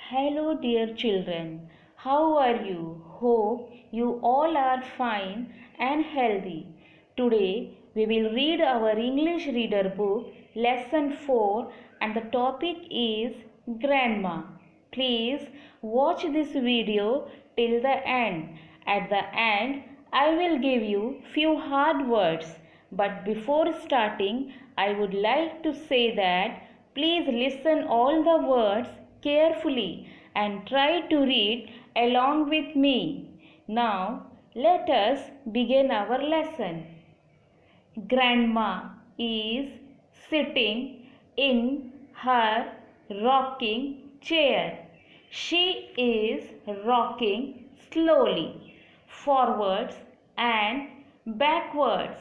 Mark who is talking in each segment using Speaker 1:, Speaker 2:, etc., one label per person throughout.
Speaker 1: Hello, dear children. How are you? Hope you all are fine and healthy. Today we will read our English reader book, lesson 4, and the topic is Grandma. Please watch this video till the end. At the end, I will give you few hard words. But before starting, I would like to say that please listen all the words carefully and try to read along with me. Now, let us begin our lesson. Grandma is sitting in her rocking chair. She is rocking slowly, forwards and backwards,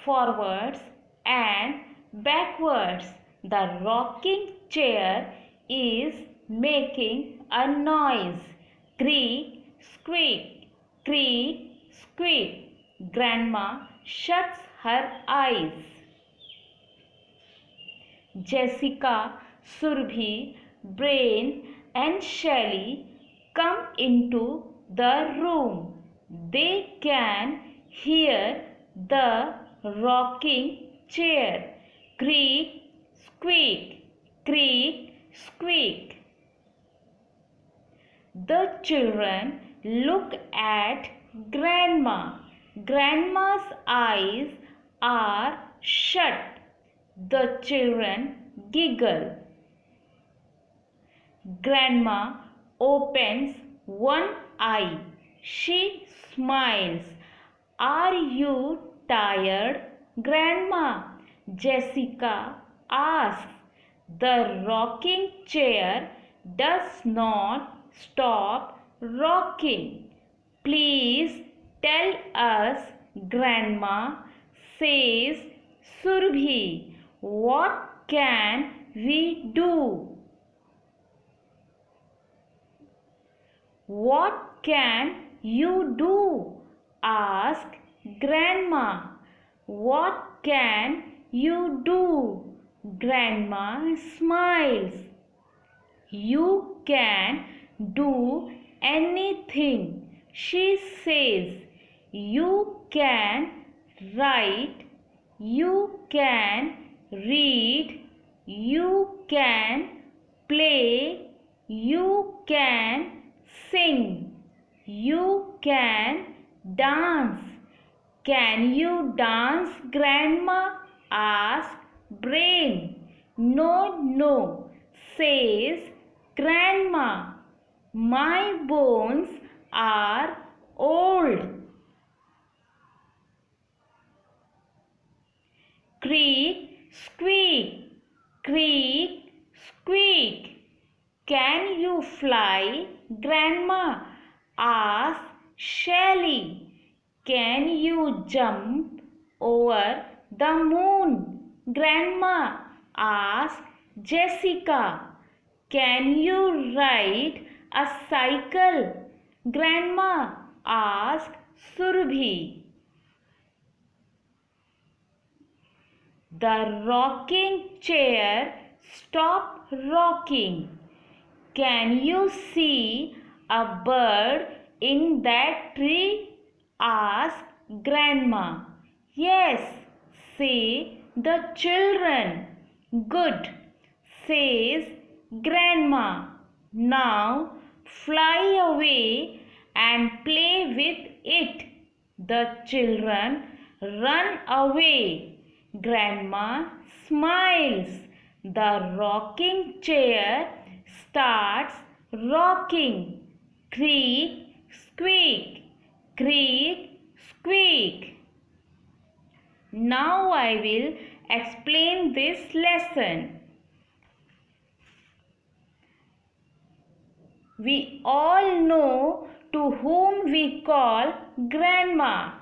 Speaker 1: forwards and backwards. The rocking chair is making a noise. Creak, squeak, creak, squeak. Grandma shuts her eyes. Jessica, Surbhi, Brain, and Shelley come into the room. They can hear the rocking chair. Creak, squeak, creak, squeak. The children look at Grandma. Grandma's eyes are shut. The children giggle. Grandma opens one eye. She smiles. Are you tired, Grandma? Jessica asks. The rocking chair does not stop rocking. Please tell us, Grandma, says Surbhi. What can we do? What can you do? Asked Grandma. What can you do? Grandma smiles. You can do anything, she says. You can write, you can read, you can play, you can sing, you can dance. Can you dance, Grandma? Asked Brain. No, no, says Grandma. My bones are old. Creak, squeak, creak, squeak. Can you fly, Grandma? Asked Shelley. Can you jump over the moon, Grandma? Asked Jessica. Can you ride a cycle, Grandma? Asked Surbhi. The rocking chair stopped rocking. Can you see a bird in that tree? Asked Grandma. Yes, say the children. Good, says Grandma. Now fly away and play with it. The children run away. Grandma smiles. The rocking chair starts rocking. Creak, squeak, creak, squeak. Now I will explain this lesson. We all know to whom we call Grandma.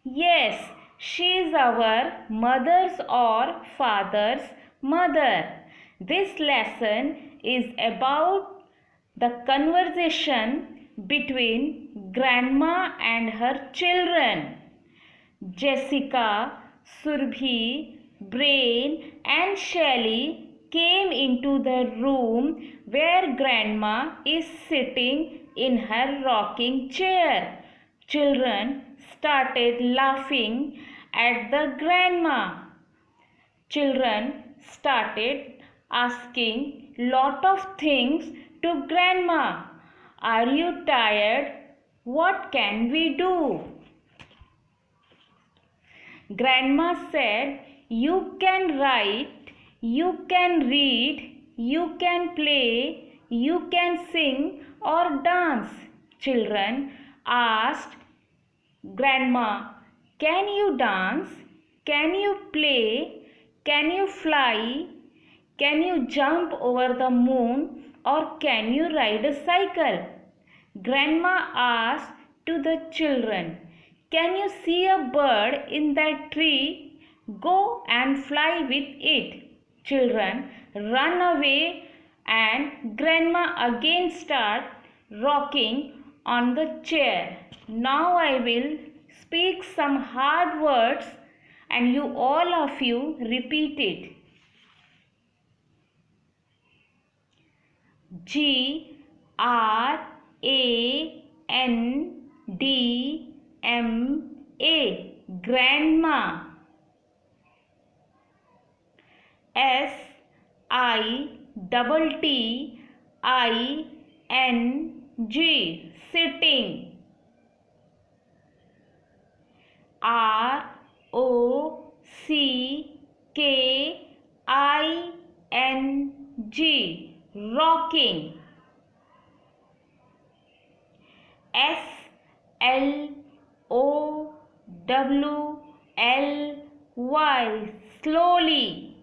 Speaker 1: Yes, she is our mother's or father's mother. This lesson is about the conversation between Grandma and her children. Jessica, Surbhi, Brain, and Shelley came into the room where Grandma is sitting in her rocking chair. Children started laughing at the grandma. Children started asking lot of things to Grandma. Are you tired? What can we do? Grandma said, you can write, you can read, you can play, you can sing or dance. Children asked Grandma, can you dance? Can you play? Can you fly? Can you jump over the moon? Or can you ride a cycle? Grandma asked to the children, can you see a bird in that tree? Go and fly with it. Children run away and Grandma again start rocking on the chair. Now I will speak some hard words and you all of you repeat it. Grandma. Grandma. Sitting. Sitting. Rocking. Rocking. Slowly. Slowly.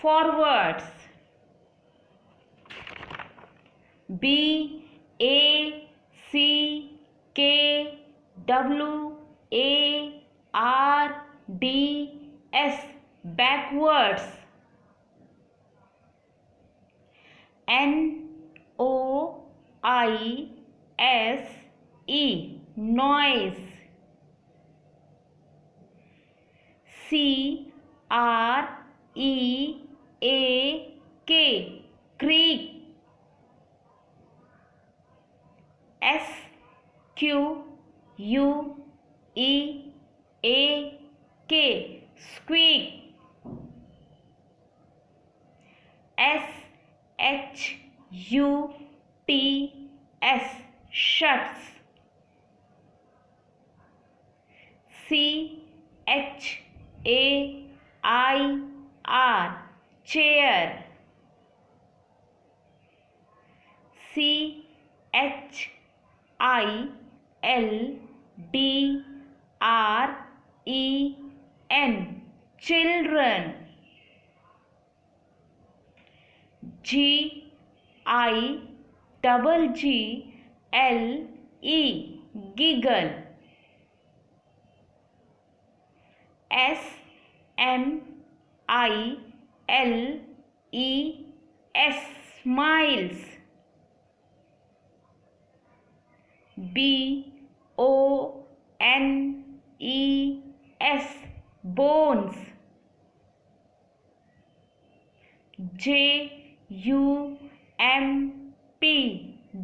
Speaker 1: Forwards. Forwards. Backwards. Noise. Creek. Squeak. Shuts. Chair. Children. Giggle. Smiles. Bones.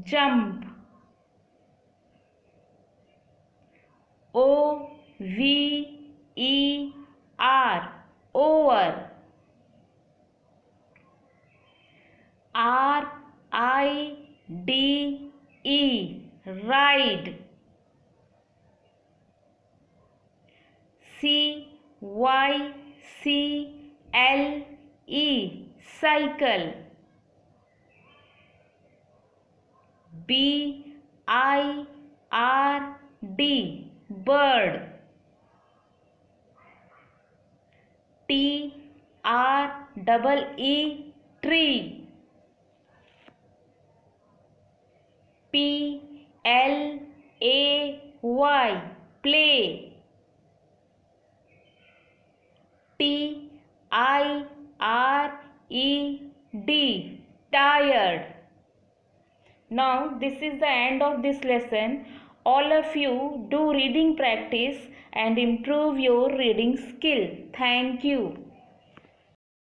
Speaker 1: Jump. Over. Ride. Cycle. Bird. Tree. Play. Tired. Now this is the end of this lesson. All of you do reading practice and improve your reading skill. Thank you.